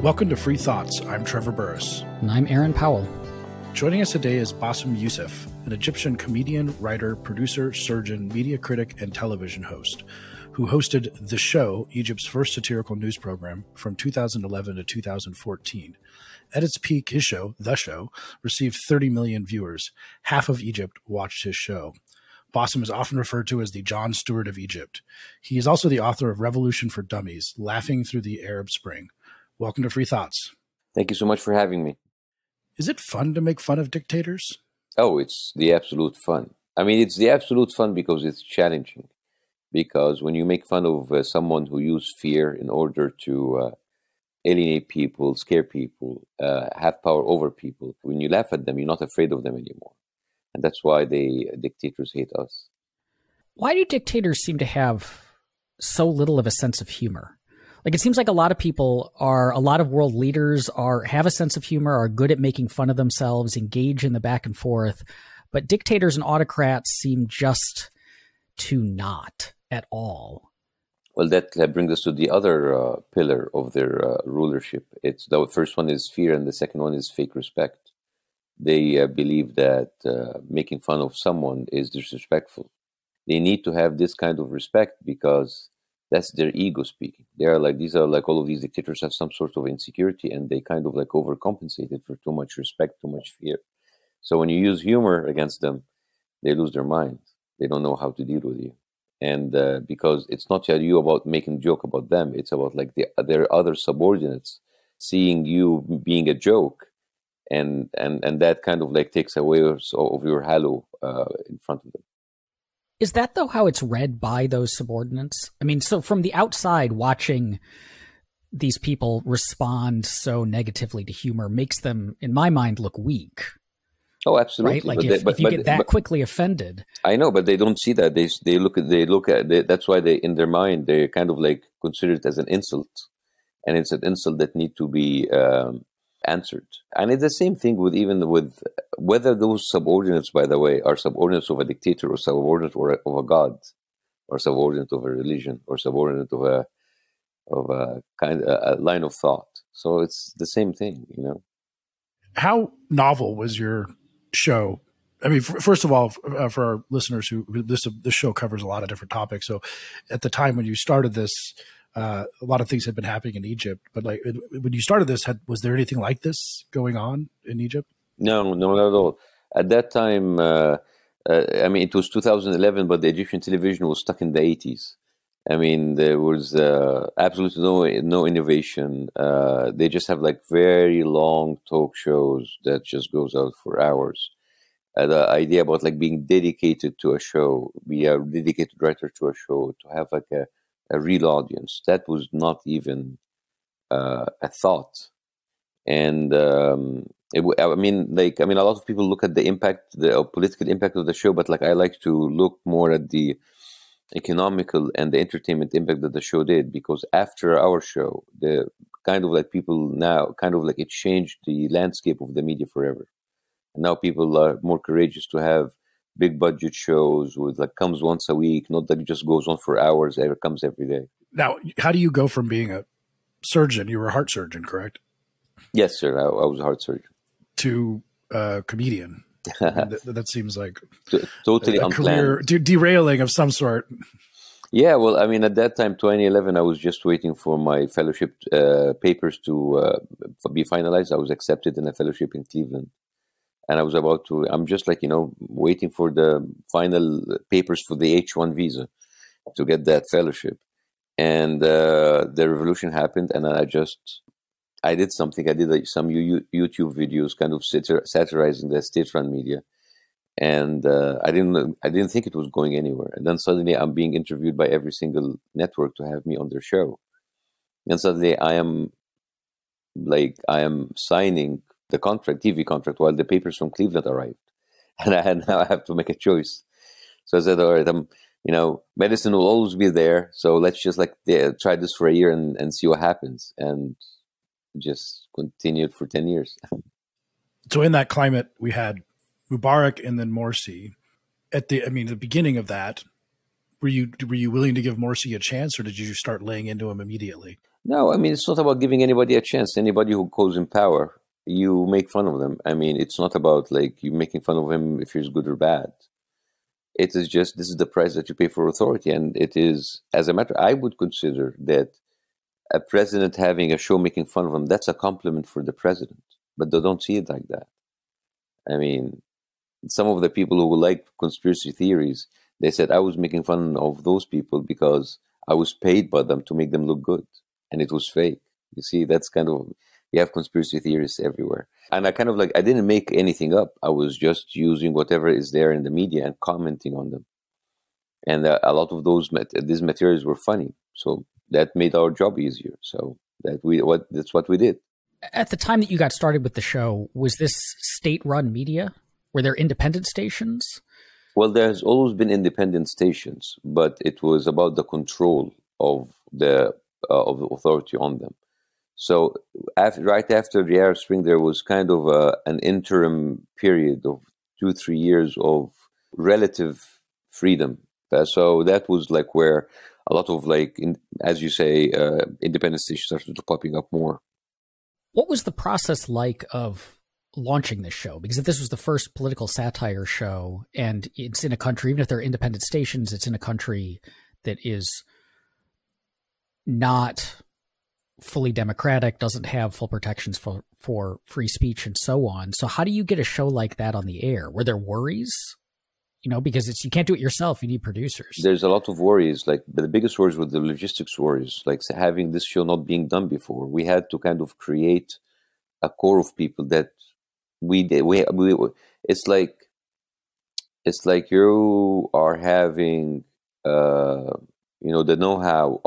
Welcome to Free Thoughts. I'm Trevor Burrus. And I'm Aaron Powell. Joining us today is Bassem Youseff, an Egyptian comedian, writer, producer, surgeon, media critic, and television host, who hosted The Show, Egypt's first satirical news program, from 2011 to 2014. At its peak, his show, The Show, received 30 million viewers. Half of Egypt watched his show. Bassem is often referred to as the Jon Stewart of Egypt. He is also the author of Revolution for Dummies, Laughing Through the Arab Spring. Welcome to Free Thoughts. Thank you so much for having me. Is it fun to make fun of dictators? Oh, it's the absolute fun. I mean, it's the absolute fun because it's challenging. Because when you make fun of someone who used fear in order to alienate people, scare people, have power over people, when you laugh at them, you're not afraid of them anymore. And that's why dictators hate us. Why do dictators seem to have so little of a sense of humor? Like, it seems like a lot of world leaders have a sense of humor, are good at making fun of themselves, engage in the back and forth, but dictators and autocrats seem just to not at all. Well, that brings us to the other pillar of their rulership. It's the first one is fear, and the second one is fake respect. They believe that making fun of someone is disrespectful. They need to have this kind of respect because that's their ego speaking. These are all of these dictators have some sort of insecurity, and they kind of overcompensated for too much respect, too much fear. So when you use humor against them, they lose their minds. They don't know how to deal with you. And because it's not you about making a joke about them, it's about their other subordinates seeing you being a joke, and that kind of takes away of your halo in front of them. Is that, though, how it's read by those subordinates? I mean, so from the outside, watching these people respond so negatively to humor makes them, in my mind, look weak. Oh, absolutely! Right? If you get that quickly offended, I know, but they don't see that. They look at. That's why in their mind they kind of consider it as an insult, and it's an insult that need to be answered. And it's the same thing with whether those subordinates, by the way, are subordinates of a dictator or subordinate of a god, or subordinate of a religion, or subordinate of a line of thought. So it's the same thing, you know. How novel was your show? I mean, first of all, for our listeners, this show covers a lot of different topics. So at the time when you started this, a lot of things had been happening in Egypt, but when you started this, was there anything like this going on in Egypt? No, not at all. At that time, I mean, it was 2011, but the Egyptian television was stuck in the 80s. I mean, there was absolutely no innovation. They just have very long talk shows that just goes out for hours. The idea about being dedicated to a show, be a dedicated writer to a show, to have a real audience, that was not even a thought. And a lot of people look at the impact, the political impact of the show, but I like to look more at the economical and the entertainment impact that the show did, because after our show, the kind of people now it changed the landscape of the media forever. And now people are more courageous to have big budget shows with comes once a week, not that it just goes on for hours, it comes every day. Now, how do you go from being a surgeon, you were a heart surgeon, correct? Yes, sir. I was a heart surgeon. To a comedian. That seems like totally a unplanned. career derailing of some sort. Yeah, well, I mean, at that time, 2011, I was just waiting for my fellowship papers to be finalized. I was accepted in a fellowship in Cleveland. And I'm just waiting for the final papers for the H-1 visa to get that fellowship. And the revolution happened, and I did something. I did some YouTube videos kind of satirizing the state-run media. And I didn't think it was going anywhere. And then suddenly I'm being interviewed by every single network to have me on their show. And suddenly I am signing the TV contract, while the papers from Cleveland arrived. And now I have to make a choice. So I said, all right, medicine will always be there. So let's just try this for a year and see what happens. And just continued for 10 years. So in that climate, we had Mubarak and then Morsi. At the beginning of that, were you willing to give Morsi a chance, or did you start laying into him immediately? No, I mean, it's not about giving anybody a chance. Anybody who goes in power, you make fun of them. I mean, it's not about like you making fun of him if he's good or bad. It is just, this is the price that you pay for authority. And it is, as a matter, I would consider that a president having a show making fun of him, that's a compliment for the president. But they don't see it like that. I mean, some of the people who like conspiracy theories, they said I was making fun of those people because I was paid by them to make them look good. And it was fake. You see, that's kind of, you have conspiracy theorists everywhere. And I kind of like, I didn't make anything up. I was just using whatever is there in the media and commenting on them. And a lot of these materials were funny. So that made our job easier. So that's what we did. At the time that you got started with the show, was this state-run media? Were there independent stations? Well, there's always been independent stations, but it was about the control of the authority on them. So right after the Arab Spring, there was kind of an interim period of 2-3 years of relative freedom. So that was like where a lot of like, as you say, independent stations started popping up more. What was the process like of launching this show? Because if this was the first political satire show, and it's in a country, even if they're independent stations, it's in a country that is not fully democratic, doesn't have full protections for free speech and so on. So how do you get a show like that on the air? Were there worries? You know, because you can't do it yourself. You need producers. There's a lot of worries. Like the biggest worries were the logistics worries, like having this show not being done before. We had to kind of create a core of people that we did. It's like you are having, the know-how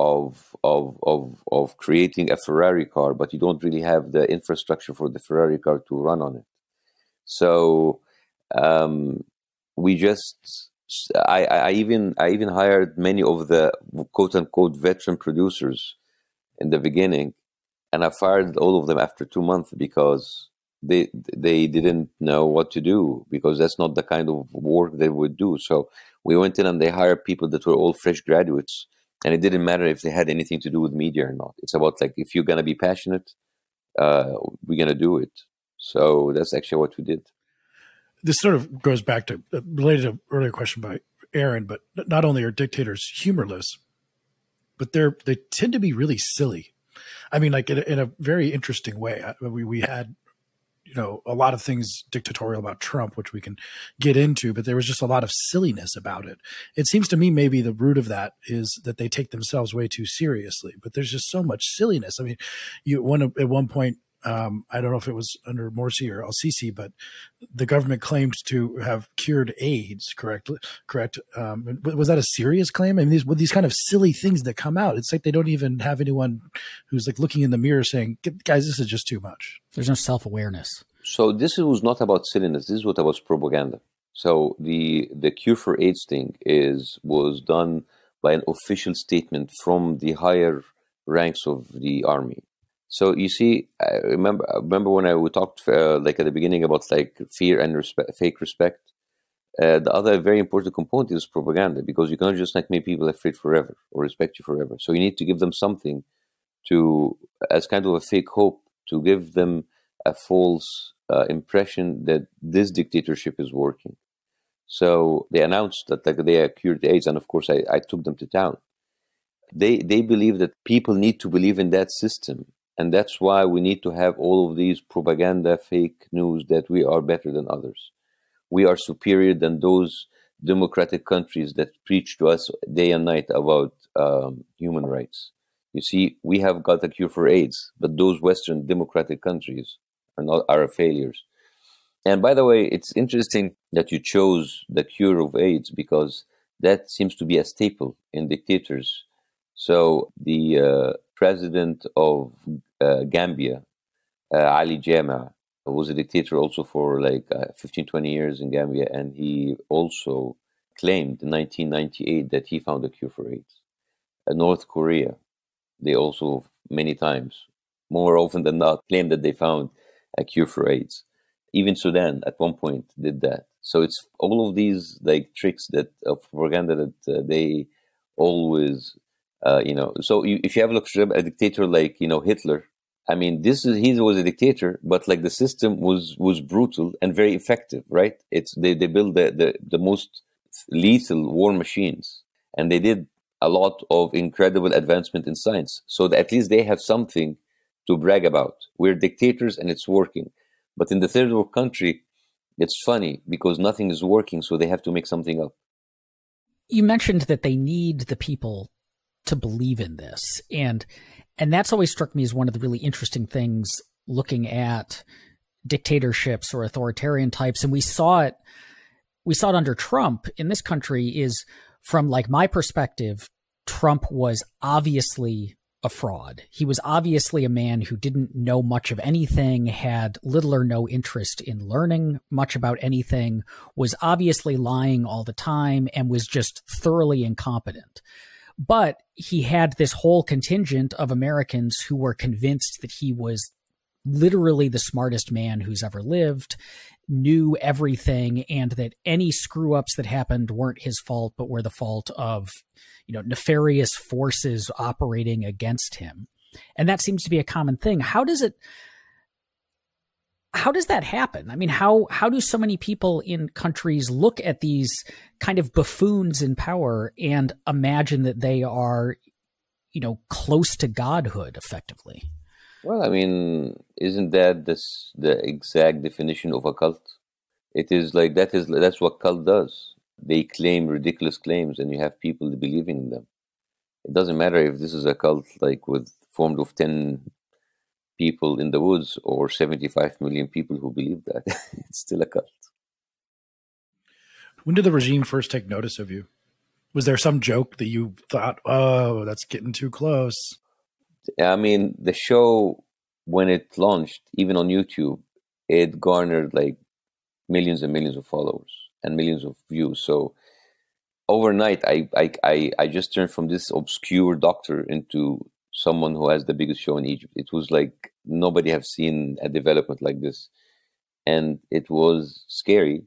of creating a Ferrari car, but you don't really have the infrastructure for the Ferrari car to run on it. So, I even hired many of the quote unquote veteran producers in the beginning, and I fired all of them after 2 months because they didn't know what to do, because that's not the kind of work they would do. So we went in and they hired people that were all fresh graduates, and it didn't matter if they had anything to do with media or not. It's about like, if you're gonna be passionate, we're gonna do it. So that's actually what we did. This sort of goes back to related to an earlier question by Aaron, but not only are dictators humorless, but they tend to be really silly. I mean, like in a very interesting way. We had, a lot of things dictatorial about Trump, which we can get into, but there was just a lot of silliness about it. It seems to me maybe the root of that is that they take themselves way too seriously, but there's just so much silliness. I mean, at one point, I don't know if it was under Morsi or El-Sisi, but the government claimed to have cured AIDS. Correct. Was that a serious claim? I mean, these kind of silly things that come out, it's like they don't even have anyone who's like looking in the mirror saying, guys, this is just too much. There's no self-awareness. So this was not about silliness. This is what about propaganda. So the cure for AIDS thing was done by an official statement from the higher ranks of the army. So you see, I remember when we talked like at the beginning about like fear and fake respect. The other very important component is propaganda, because you cannot just like make people afraid forever or respect you forever. So you need to give them something as kind of a fake hope, to give them a false impression that this dictatorship is working. So they announced that like they had cured AIDS, and of course I took them to town. They believe that people need to believe in that system. And that's why we need to have all of these propaganda, fake news that we are better than others. We are superior than those democratic countries that preach to us day and night about human rights. You see, we have got a cure for AIDS, but those Western democratic countries are failures. And by the way, it's interesting that you chose the cure of AIDS, because that seems to be a staple in dictators. So the president of Gambia, Ali Jammeh, was a dictator also for like 15, 20 years in Gambia. And he also claimed in 1998 that he found a cure for AIDS. North Korea, they also many times, more often than not, claimed that they found a cure for AIDS. Even Sudan at one point did that. So it's all of these like tricks of propaganda that they always So if you have a look at a dictator like Hitler, I mean, he was a dictator, but like the system was brutal and very effective, right? They built the most lethal war machines, and they did a lot of incredible advancement in science. So that at least they have something to brag about. We're dictators and it's working. But in the third world country, it's funny because nothing is working, so they have to make something up. You mentioned that they need the people to believe in this. And that's always struck me as one of the really interesting things looking at dictatorships or authoritarian types. And we saw it under Trump in this country. Is from like my perspective, Trump was obviously a fraud. He was obviously a man who didn't know much of anything, had little or no interest in learning much about anything, was obviously lying all the time, and was just thoroughly incompetent. But he had this whole contingent of Americans who were convinced that he was literally the smartest man who's ever lived, knew everything, and that any screw ups that happened weren't his fault, but were the fault of, nefarious forces operating against him. And that seems to be a common thing. How does that happen? I mean, how do so many people in countries look at these kind of buffoons in power and imagine that they are, close to godhood effectively? Well, I mean, isn't that the exact definition of a cult? It is like that's what cult does. They claim ridiculous claims, and you have people believing in them. It doesn't matter if this is a cult like formed of 10 people in the woods or 75 million people who believe that. It's still a cult. When did the regime first take notice of you? Was there some joke that you thought, oh, that's getting too close? I mean, the show, when it launched, even on YouTube, it garnered like millions and millions of followers and millions of views. So overnight, I just turned from this obscure doctor into someone who has the biggest show in Egypt. It was like nobody have seen a development like this. And it was scary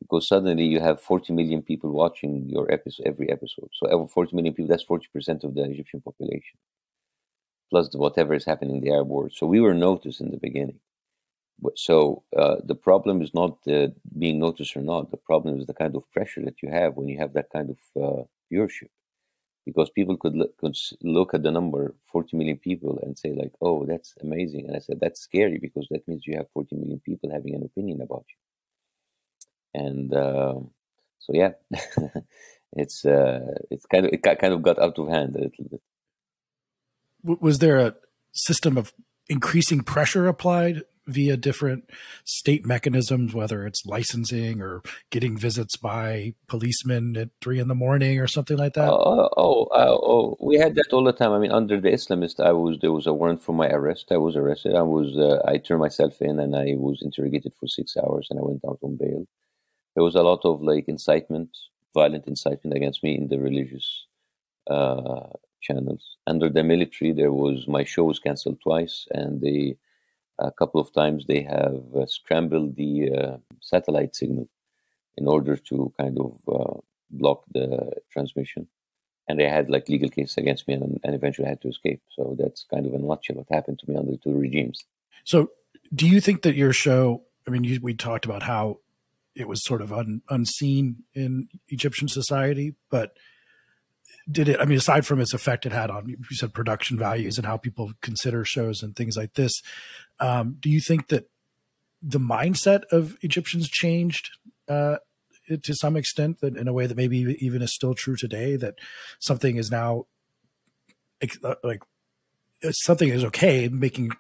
because suddenly you have 40 million people watching your every episode. So over 40 million people, that's 40% of the Egyptian population, plus whatever is happening in the Arab world. So we were noticed in the beginning. So the problem is not being noticed or not. The problem is the kind of pressure that you have when you have that kind of viewership. Because people could look at the number, 40 million people, and say like, oh, that's amazing. And I said, that's scary because that means you have 40 million people having an opinion about you. And so, yeah, it kind of got out of hand a little bit. Was there a system of increasing pressure applied via different state mechanisms, whether it's licensing or getting visits by policemen at 3 a.m. or something like that? We had that all the time. I mean, under the Islamist, there was a warrant for my arrest. I was arrested. I turned myself in and I was interrogated for 6 hours and I went out on bail. There was a lot of like violent incitement against me in the religious channels. Under the military, my show was canceled twice, and a couple of times they have scrambled the satellite signal in order to kind of block the transmission. And they had like legal cases against me, and eventually I had to escape. So that's kind of in a nutshell what happened to me under the two regimes. So do you think that your show, I mean, we talked about how it was sort of unseen in Egyptian society, but did it, I mean, aside from its effect it had on, you said, production values and how people consider shows and things like this, do you think that the mindset of Egyptians changed to some extent, that in a way that maybe even is still true today, that something is now like something is okay, making,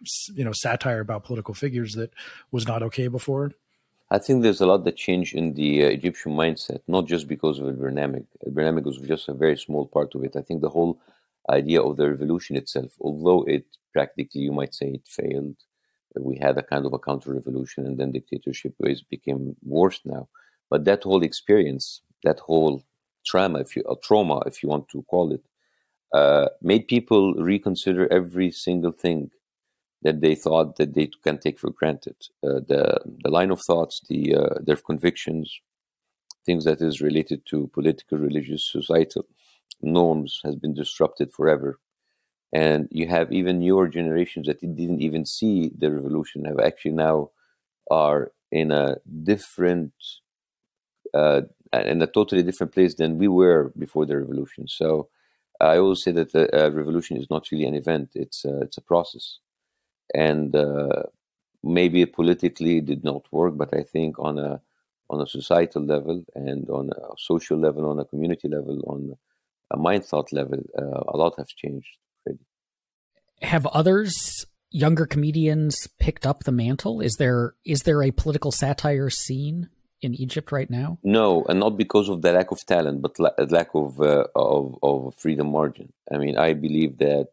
satire about political figures that was not okay before? I think there's a lot that changed in the Egyptian mindset, not just because of El-Bernameg. El-Bernameg was just a very small part of it. I think the whole idea of the revolution itself, although it practically, you might say, it failed, we had a kind of a counter-revolution, and then dictatorship became worse now. But that whole experience, that whole trauma, if you want to call it, made people reconsider every single thing that they thought that they can take for granted. The line of thoughts, their convictions, things that is related to political, religious, societal. norms has been disrupted forever. And you have even newer generations that didn't even see the revolution have actually now are in a different, in a totally different place than we were before the revolution. So I always say that the revolution is not really an event; it's a process. And maybe politically it did not work, but I think on a societal level and on a social level, on a community level, on a mind thought level, a lot has changed. Have others, younger comedians, picked up the mantle? Is there a political satire scene in Egypt right now? No, and not because of the lack of talent, but lack of freedom margin. I mean, I believe that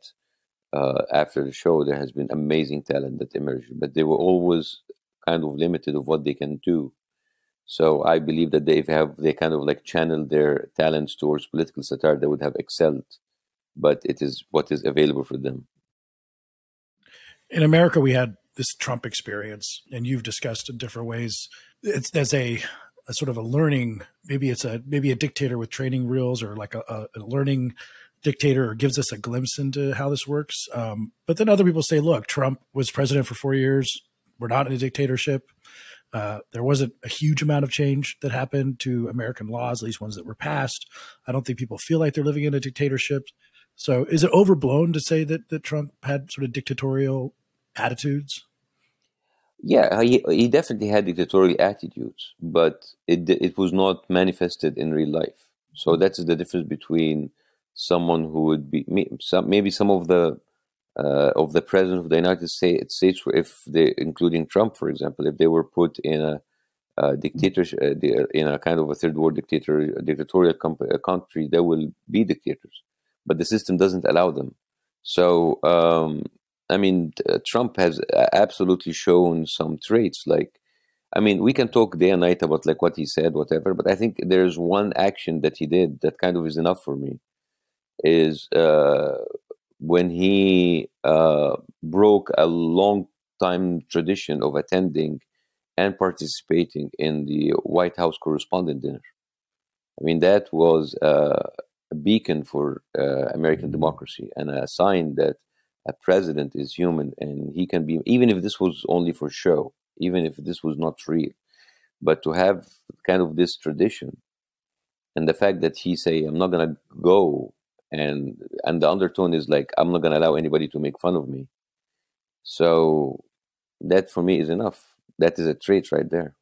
after the show, there has been amazing talent that emerged, but they were always kind of limited of what they can do. So I believe that they kind of like channeled their talents towards political satire, they would have excelled. But it is what is available for them. In America, we had this Trump experience, and you've discussed in different ways. There's a sort of a learning. Maybe it's a dictator with training wheels, or like a learning dictator, or gives us a glimpse into how this works. But then other people say, look, Trump was president for 4 years. We're not in a dictatorship. There wasn't a huge amount of change that happened to American laws, at least ones that were passed. I don't think people feel like they're living in a dictatorship. So is it overblown to say that Trump had sort of dictatorial attitudes? Yeah, he definitely had dictatorial attitudes, but it was not manifested in real life. So that's the difference between someone who would be maybe some of the president of the United States, if they, including Trump, for example, if they were put in a dictatorship, in a kind of a third world dictatorial country, they will be dictators, but the system doesn't allow them. So I mean, Trump has absolutely shown some traits. Like, I mean, we can talk day and night about like what he said, whatever, but I think there's one action that he did that kind of is enough for me. Is when he broke a long time tradition of attending and participating in the White House correspondent dinner. I mean, that was a beacon for American democracy and a sign that a president is human and he can be, even if this was only for show, even if this was not real, but to have kind of this tradition and the fact that he say, I'm not going to go, and the undertone is like, I'm not going to allow anybody to make fun of me. So that for me is enough. That is a trait right there.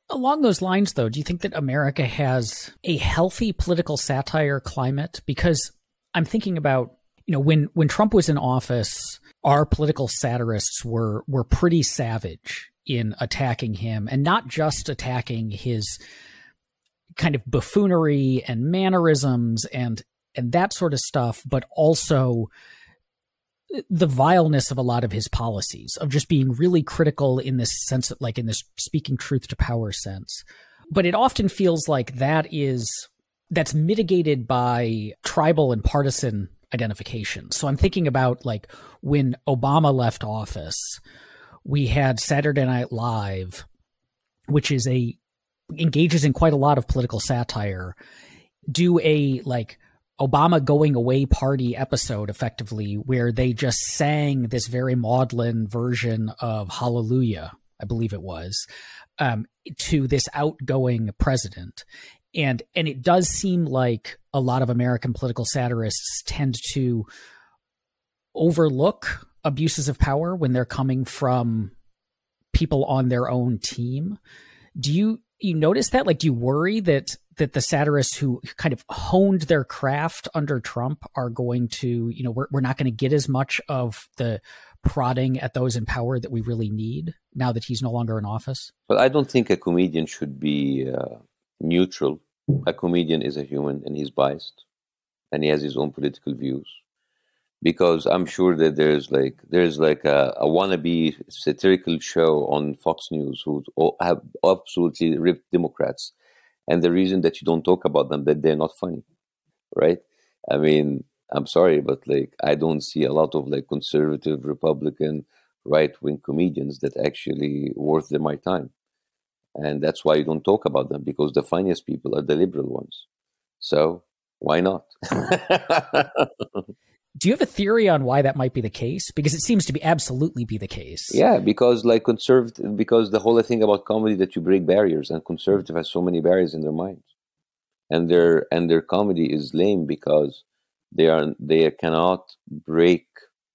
Along those lines, though, do you think that America has a healthy political satire climate? Because I'm thinking about, you know, when Trump was in office, our political satirists were pretty savage in attacking him, and not just attacking his kind of buffoonery and mannerisms and that sort of stuff, but also the vileness of a lot of his policies, of just being really critical in this sense, like in this speaking truth to power sense. But it often feels like that's mitigated by tribal and partisan identification. So I'm thinking about like when Obama left office, we had Saturday Night Live, which engages in quite a lot of political satire, do a like Obama going away party episode effectively, where they just sang this very maudlin version of Hallelujah, I believe it was, to this outgoing president. And it does seem like a lot of American political satirists tend to overlook abuses of power when they're coming from people on their own team. Do you notice that? Like, do you worry that the satirists who kind of honed their craft under Trump are going to, you know, we're not going to get as much of the prodding at those in power that we really need now that he's no longer in office? Well, I don't think a comedian should be neutral. A comedian is a human and he's biased and he has his own political views. Because I'm sure that there's like a wannabe satirical show on Fox News who have absolutely ripped Democrats. And the reason that you don't talk about them, that they're not funny, right? I mean, I'm sorry, but like, I don't see a lot of like conservative, Republican, right-wing comedians that actually worth my time. And that's why you don't talk about them, because the funniest people are the liberal ones. So Why not? Do you have a theory on why that might be the case? Because it seems to be absolutely be the case. Yeah, because because the whole thing about comedy that you break barriers, and conservative has so many barriers in their minds, and their comedy is lame because they cannot break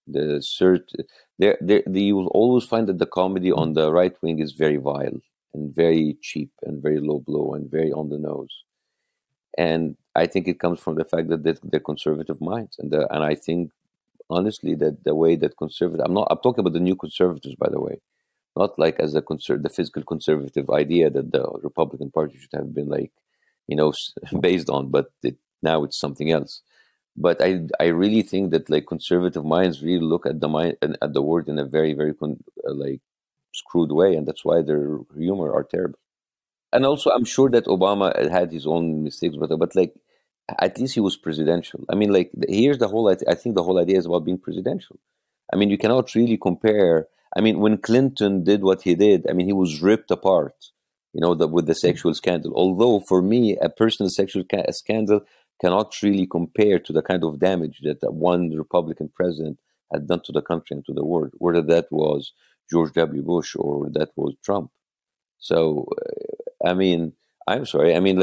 the certain. You will always find that the comedy on the right wing is very vile and very cheap and very low blow and very on the nose. And I think it comes from the fact that they're conservative minds, and I think honestly that the way that I'm talking about the new conservatives, by the way, not like as the physical conservative idea that the Republican Party should have been like, based on, but now it's something else. But I really think that like conservative minds really look at the mind and at the word in a very very like screwed way, and that's why their humor are terrible. And also, I'm sure that Obama had his own mistakes, but like, at least he was presidential. I mean, like, here's the whole. I think the whole idea is about being presidential. I mean, you cannot really compare. I mean, when Clinton did what he did, I mean, he was ripped apart, with the sexual scandal. Although, for me, a personal sexual scandal cannot really compare to the kind of damage that one Republican president had done to the country and to the world, whether that was George W. Bush or that was Trump. So, I mean, I'm sorry. I mean,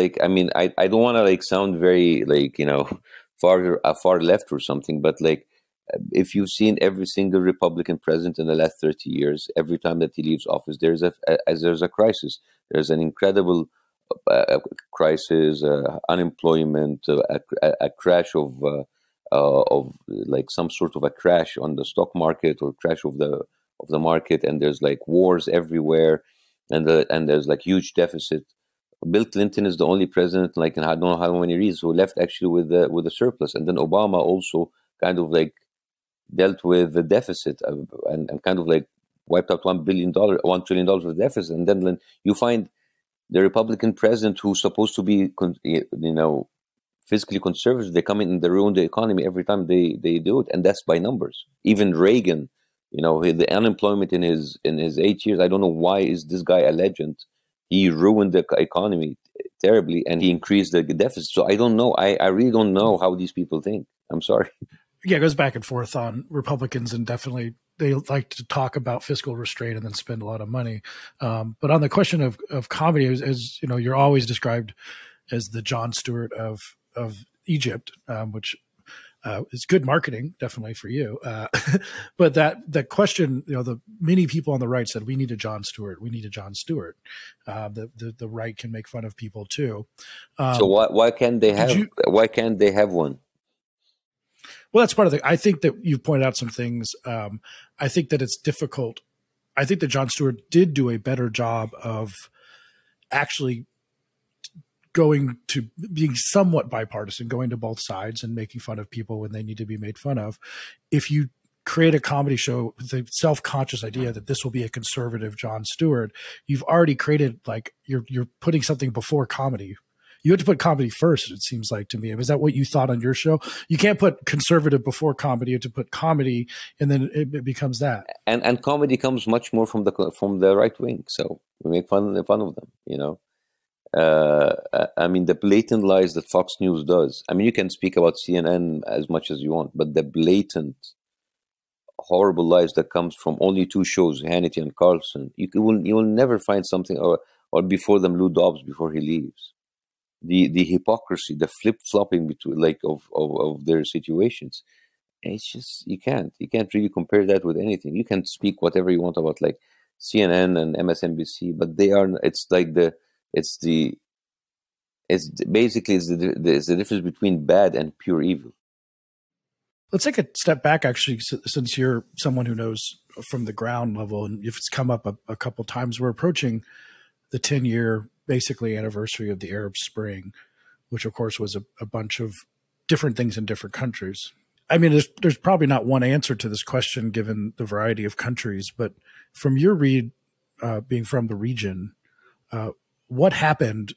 I don't want to like sound very like, far left or something, but like, if you've seen every single Republican president in the last 30 years, every time that he leaves office, there's a crisis. There's an incredible crisis, unemployment, a crash of like some sort of a crash on the stock market or crash of the market, and there's like wars everywhere. And there's like huge deficit. Bill Clinton is the only president, like, in I don't know how many years, who left actually with a surplus. And then Obama also kind of like dealt with the deficit and kind of like wiped out $1 trillion of deficit. And then you find the Republican president who's supposed to be, fiscally conservative, they come in and they ruin the economy every time they do it, and that's by numbers. Even Reagan. The unemployment in his 8 years, I don't know why is this guy a legend. He ruined the economy terribly, and he increased the deficit. So I don't know. I really don't know how these people think. I'm sorry. Yeah, it goes back and forth on Republicans, and definitely they like to talk about fiscal restraint and then spend a lot of money. But on the question of comedy, as you're always described as the Jon Stewart of Egypt, which it's good marketing, definitely for you. But that question, the many people on the right said, we need a Jon Stewart. We need a Jon Stewart. The right can make fun of people too. So why can't they have one? Well, that's part of I think that you've pointed out some things. I think that it's difficult. I think that Jon Stewart did do a better job of actually going to being somewhat bipartisan, going to both sides and making fun of people when they need to be made fun of. If you create a comedy show with the self-conscious idea that this will be a conservative Jon Stewart, you've already created, like, you're putting something before comedy. You have to put comedy first, it seems like to me. Is that what you thought on your show? You can't put conservative before comedy. You have to put comedy, and then it becomes that. And comedy comes much more from the right wing. So we make fun of them, I mean, the blatant lies that Fox News does. I mean, you can speak about CNN as much as you want, but the blatant, horrible lies that comes from only two shows, Hannity and Carlson, you will never find something, or before them, Lou Dobbs before he leaves. The hypocrisy, the flip-flopping between of their situations. It's just you can't really compare that with anything. You can speak whatever you want about like CNN and MSNBC, but they are. It's the difference between bad and pure evil. Let's take a step back, actually, since you're someone who knows from the ground level, and if it's come up a couple times, we're approaching the 10-year basically anniversary of the Arab Spring, which of course was a bunch of different things in different countries. I mean, there's probably not one answer to this question given the variety of countries, but from your read, being from the region, what happened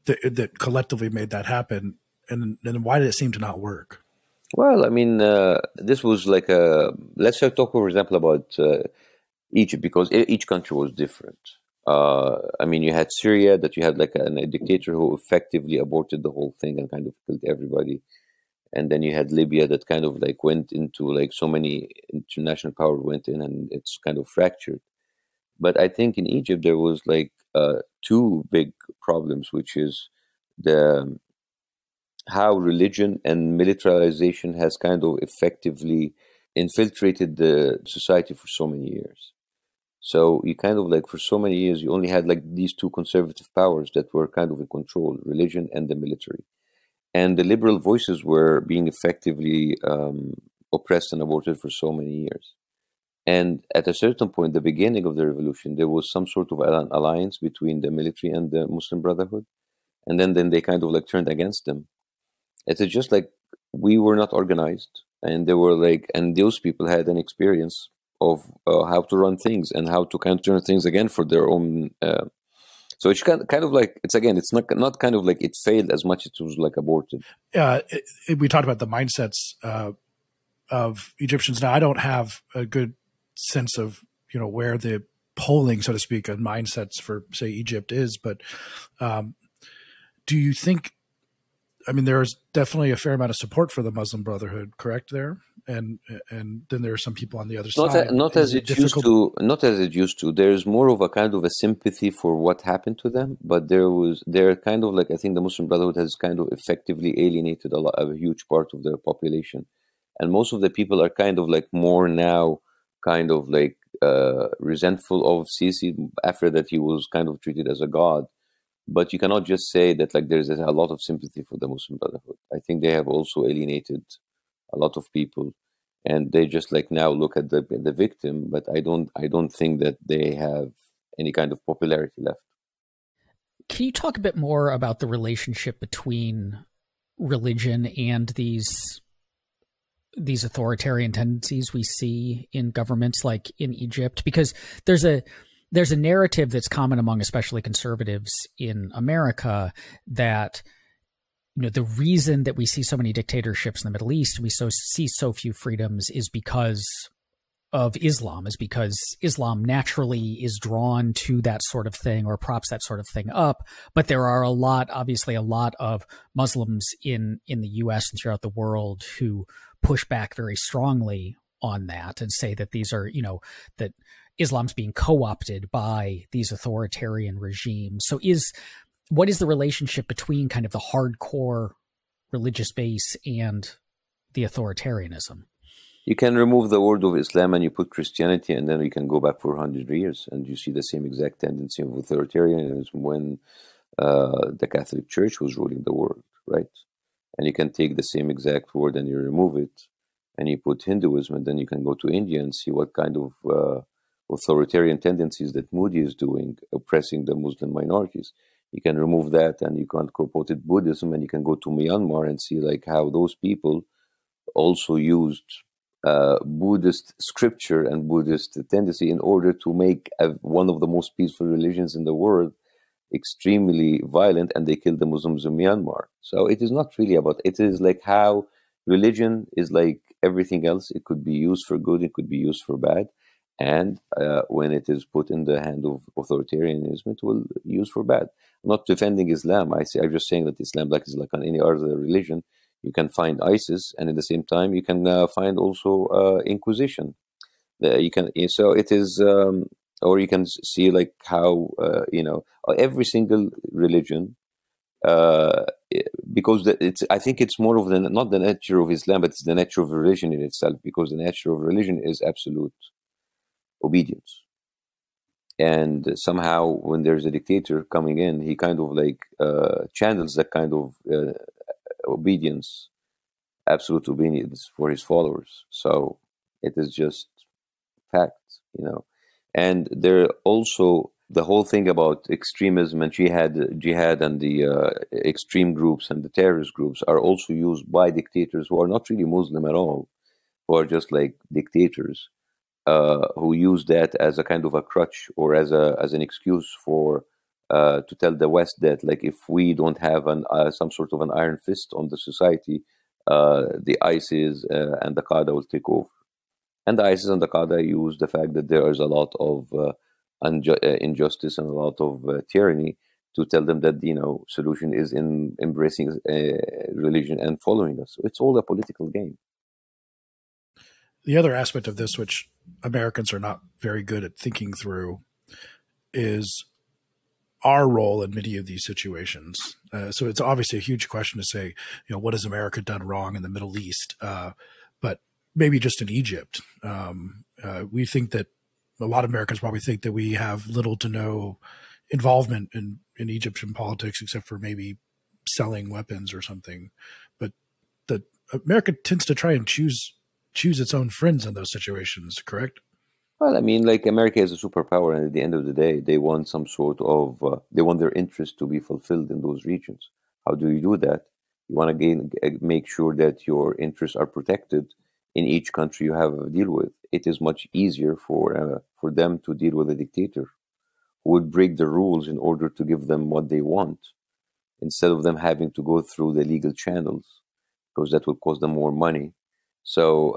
that collectively made that happen, and why did it seem to not work? Well, I mean, this was like let's talk, for example, about Egypt, because each country was different. I mean, you had Syria, that you had like a dictator who effectively aborted the whole thing and kind of killed everybody. And then you had Libya that kind of like went into like so many international power went in and it's kind of fractured. But I think in Egypt there was like two big problems, which is the how religion and militarization has kind of effectively infiltrated the society for so many years. So you kind of like for so many years you only had like these two conservative powers that were kind of in control, religion and the military. And the liberal voices were being effectively oppressed and aborted for so many years. And at a certain point, the beginning of the revolution, there was some sort of an alliance between the military and the Muslim Brotherhood. And then they kind of like turned against them. It's just like we were not organized. And they were like, and those people had an experience of how to run things and how to kind of turn things again for their own. So it's kind of like, it's again, it's not kind of like it failed as much as it was like aborted. We talked about the mindsets of Egyptians. Now, I don't have a good sense of, where the polling, so to speak, on mindsets for, say, Egypt is, but do you think, I mean, there is definitely a fair amount of support for the Muslim Brotherhood, correct there? And then there are some people on the other side. Not as it used to. There's more of a kind of a sympathy for what happened to them, but they're kind of like, I think the Muslim Brotherhood has kind of effectively alienated a huge part of the population. And most of the people are kind of like more now kind of like resentful of Sisi after that he was kind of treated as a god. But you cannot just say that like there's a lot of sympathy for the Muslim Brotherhood. I think they have also alienated a lot of people, and they just like now look at the victim. But I don't think that they have any kind of popularity left. Can you talk a bit more about the relationship between religion and these authoritarian tendencies we see in governments like in Egypt? Because there's a narrative that's common among especially conservatives in America that, the reason that we see so many dictatorships in the Middle East and we see so few freedoms is because of Islam, is because Islam naturally is drawn to that sort of thing or props that sort of thing up. But there are obviously a lot of Muslims in the US and throughout the world who push back very strongly on that and say that these are, that Islam's being co-opted by these authoritarian regimes. So what is the relationship between kind of the hardcore religious base and the authoritarianism? You can remove the word of Islam and you put Christianity, and then we can go back for 100 years and you see the same exact tendency of authoritarianism when the Catholic Church was ruling the world, right? And you can take the same exact word and you remove it and you put Hinduism, and then you can go to India and see what kind of authoritarian tendencies that Modi is doing, oppressing the Muslim minorities. You can remove that and you can put it Buddhism, and you can go to Myanmar and see like how those people also used Buddhist scripture and Buddhist tendency in order to make one of the most peaceful religions in the world extremely violent, and they killed the Muslims in Myanmar. So it is not really about, it is like how religion is like everything else. It could be used for good, it could be used for bad. And when it is put in the hand of authoritarianism, it will be used for bad. I'm not defending Islam. I'm just saying that Islam is like on any other religion. You can find ISIS, and at the same time, you can find also Inquisition. So it is, or you can see like how every single religion, because I think it's more of not the nature of Islam, but it's the nature of religion in itself. Because the nature of religion is absolute obedience, and somehow when there's a dictator coming in, he kind of like channels that kind of obedience, absolute obedience for his followers. So it is just fact, and there also the whole thing about extremism and jihad and the extreme groups and the terrorist groups are also used by dictators who are not really Muslim at all, who are just like dictators, who use that as a kind of a crutch or as an excuse for to tell the West that like if we don't have some sort of an iron fist on the society, the ISIS and the Qaeda will take over. And the ISIS and the Qaeda use the fact that there is a lot of injustice and a lot of tyranny, to tell them that solution is in embracing religion and following us. So it's all a political game. The other aspect of this, which Americans are not very good at thinking through, is our role in many of these situations. So it's obviously a huge question to say, what has America done wrong in the Middle East? But maybe just in Egypt, we think that a lot of Americans probably think that we have little to no involvement in Egyptian politics, except for maybe selling weapons or something. But America tends to try and choose its own friends in those situations, correct? Well, I mean, like, America is a superpower, and at the end of the day, they want some sort of, they want their interests to be fulfilled in those regions. How do you do that? You want to make sure that your interests are protected in each country you have a deal with. It is much easier for them to deal with a dictator who would break the rules in order to give them what they want, instead of them having to go through the legal channels, because that would cost them more money. So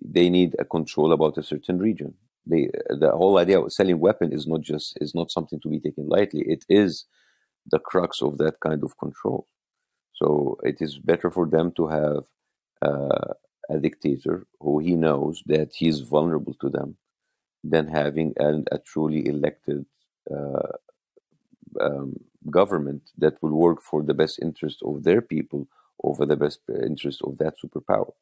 they need a control about a certain region. The whole idea of selling weapon is not something to be taken lightly. It is the crux of that kind of control. So it is better for them to have a dictator who he knows that he is vulnerable to them, than having a truly elected government that will work for the best interest of their people over the best interest of that superpower.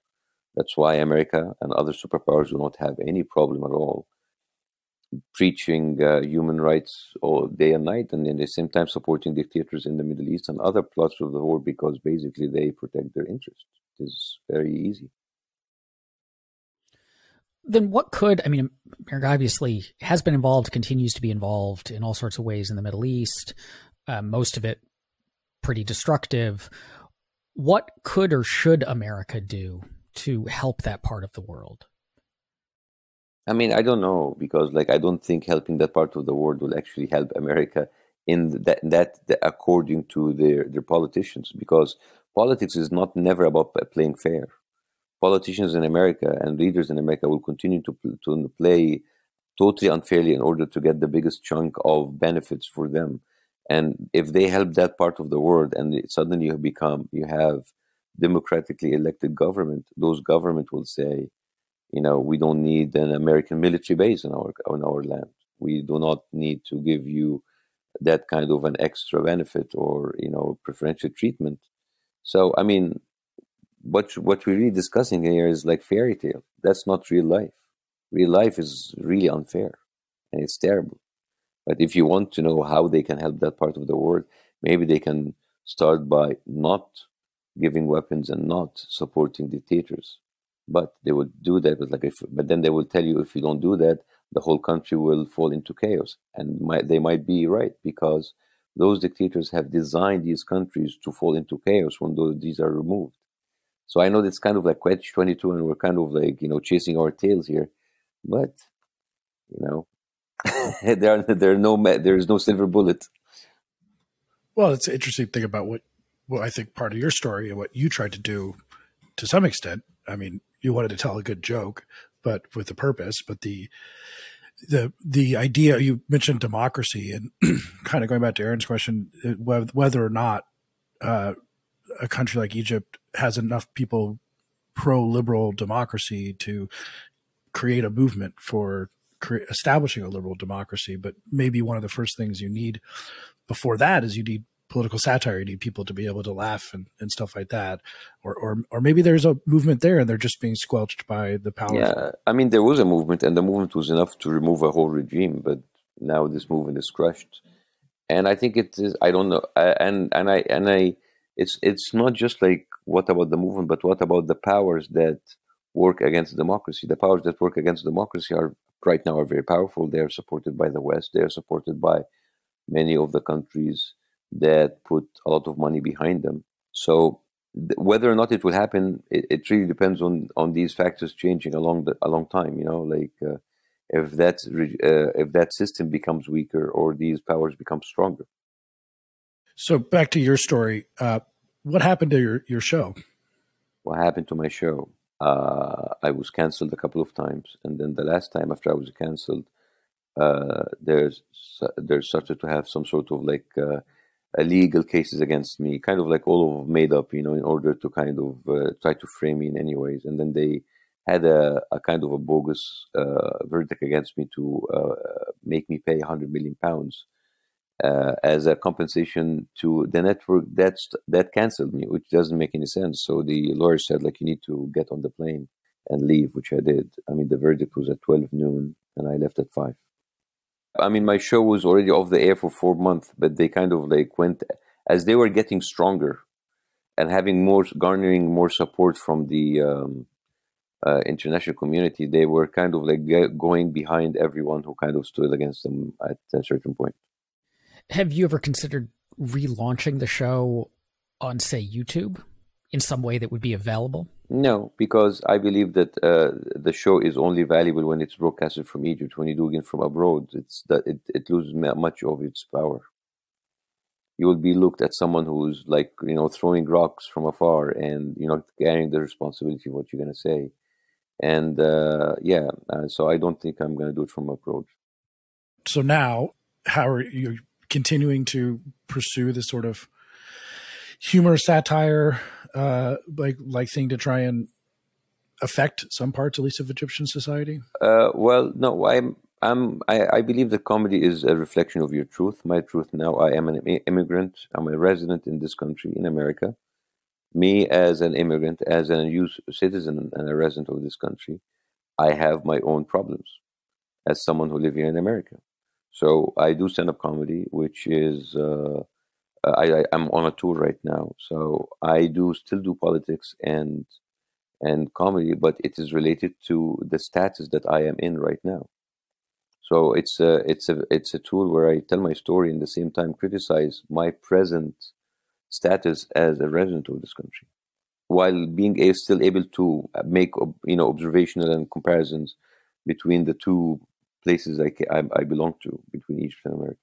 That's why America and other superpowers do not have any problem at all preaching human rights all day and night, and at the same time supporting dictators in the Middle East and other parts of the world, because basically they protect their interests. It is very easy. Then what could, America obviously has been involved, continues to be involved in all sorts of ways in the Middle East, most of it pretty destructive. What could or should America do to help that part of the world? I don't know, because I don't think helping that part of the world will actually help America in that according to their politicians, because politics is never about playing fair. Politicians in America and leaders in America will continue to play totally unfairly in order to get the biggest chunk of benefits for them. And if they help that part of the world, and suddenly you have democratically elected government, those government will say, we don't need an American military base on our land. We do not need to give you that kind of an extra benefit or preferential treatment. So what we're really discussing here is like fairy tale. That's not real life. Real life is really unfair, and it's terrible. But if you want to know how they can help that part of the world, maybe they can start by not giving weapons and not supporting dictators. But they would do that, but then they will tell you, if you don't do that, the whole country will fall into chaos. And they might be right, because those dictators have designed these countries to fall into chaos when these are removed. So I know that's kind of like catch-22, and we're kind of chasing our tails here. But there is no silver bullet. Well, it's an interesting thing about what I think part of your story and what you tried to do to some extent. You wanted to tell a good joke, but with a purpose. But the idea, you mentioned democracy, and kind of going back to Aaron's question, whether or not a country like Egypt has enough people pro-liberal democracy to create a movement for establishing a liberal democracy. But maybe one of the first things you need before that is you need political satire. You need people to be able to laugh and stuff like that. Or maybe there's a movement there and they're just being squelched by the power. Yeah, there was a movement, and the movement was enough to remove a whole regime, but now this movement is crushed. And I think it is, I don't know. It's not just like, what about the movement, but what about the powers that work against democracy? The powers that work against democracy right now are very powerful. They are supported by the West. They are supported by many of the countries that put a lot of money behind them. So whether or not it will happen, it really depends on these factors changing along time. If that system becomes weaker or these powers become stronger. So back to your story, what happened to your show? What happened to my show? I was canceled a couple of times, and then the last time after I was canceled, there's started to have some sort of like legal cases against me, kind of like all of made up, in order to kind of try to frame me in any ways. And then they had a kind of a bogus verdict against me to make me pay £100 million as a compensation to the network that canceled me, which doesn't make any sense. So the lawyer said, like, you need to get on the plane and leave, which I did. I mean, the verdict was at 12 noon and I left at 5. I mean, my show was already off the air for 4 months, but they kind of like went, as they were getting stronger and garnering more support from the international community, they were kind of like going behind everyone who kind of stood against them at a certain point. Have you ever considered relaunching the show on, say, YouTube in some way that would be available? No, because I believe that the show is only valuable when it's broadcasted from Egypt. When you do it from abroad, it loses much of its power. You will be looked at someone who's like, throwing rocks from afar and, carrying the responsibility of what you're going to say. And so I don't think I'm going to do it from abroad. So now, how are you continuing to pursue this sort of humor, satire, like thing to try and affect some parts, at least, of Egyptian society? Well, no, I believe that comedy is a reflection of your truth. My truth now, I am an immigrant. I'm a resident in this country, in America. Me as an immigrant, as a U.S. citizen and a resident of this country, I have my own problems as someone who lives here in America. So I do stand-up comedy, which is... I'm on a tour right now, so I still do politics and comedy, but it is related to the status that I am in right now. So it's a tool where I tell my story and at the same time criticize my present status as a resident of this country, while being still able to make observational and comparisons between the two places I belong to, between Egypt and America.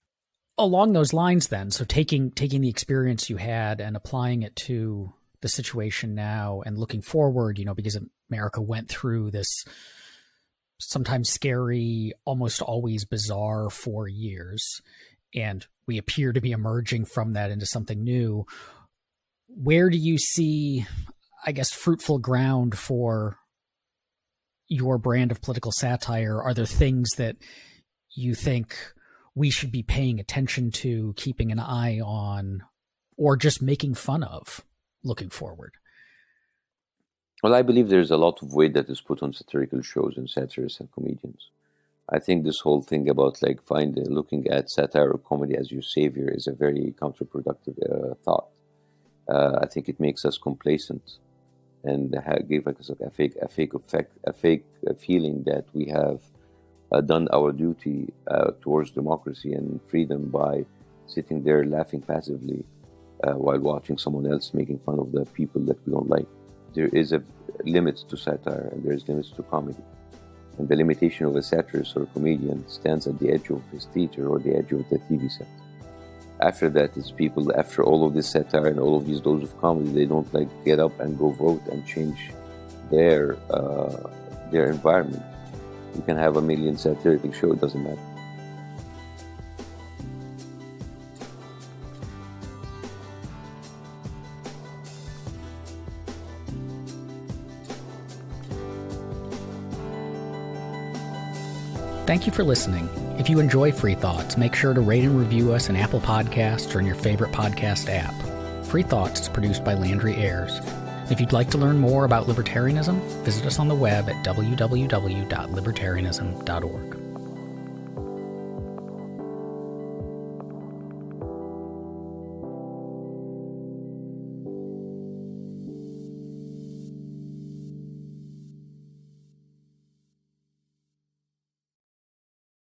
Along those lines, then, so taking the experience you had and applying it to the situation now and looking forward, because America went through this sometimes scary, almost always bizarre 4 years, and we appear to be emerging from that into something new. Where do you see, I guess, fruitful ground for your brand of political satire? Are there things that you think we should be paying attention to, keeping an eye on, or just making fun of looking forward? Well, I believe there's a lot of weight that is put on satirical shows and satirists and comedians. I think this whole thing about like looking at satire or comedy as your savior is a very counterproductive thought. I think it makes us complacent and give us a fake feeling that we have done our duty towards democracy and freedom by sitting there laughing passively while watching someone else making fun of the people that we don't like. There is a limit to satire and there is limits to comedy. And the limitation of a satirist or a comedian stands at the edge of his theater or the edge of the TV set. After that, it's people, after all of this satire and all of these doses of comedy, they don't like get up and go vote and change their environment. You can have a million satirical show, it doesn't matter. Thank you for listening. If you enjoy Free Thoughts, make sure to rate and review us in Apple Podcasts or in your favorite podcast app. Free Thoughts is produced by Landry Ayers. If you'd like to learn more about libertarianism, visit us on the web at www.libertarianism.org.